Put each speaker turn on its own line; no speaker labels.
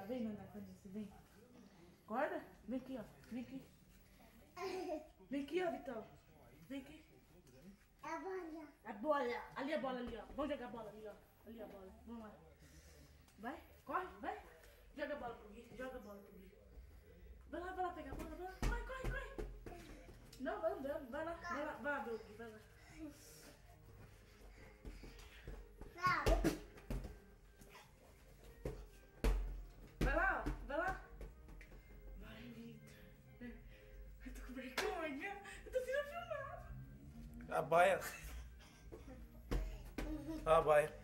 Vem, Naná, quando você vem. Acorda? Vem aqui, ó. Vem aqui. Vem aqui, ó, Vitão. Vem aqui.
A bola.
A bola. Ali a bola, ali, ó. Vamos jogar a bola ali, ó. Ali a bola. Vamos lá. Vai, corre, vai. Joga a bola pro Gui. Joga a bola pro Gui. Vai lá pegar a bola. Vai lá. Corre, corre, corre. Não, vai andando. Vai lá. Vai lá, vai lá, Gui. Vai lá.
Não.
Vai lá, ó. Vai lá. Vai, Vitor. Eu tô com vergonha. Eu tô sendo filmado.
A baia. A baia.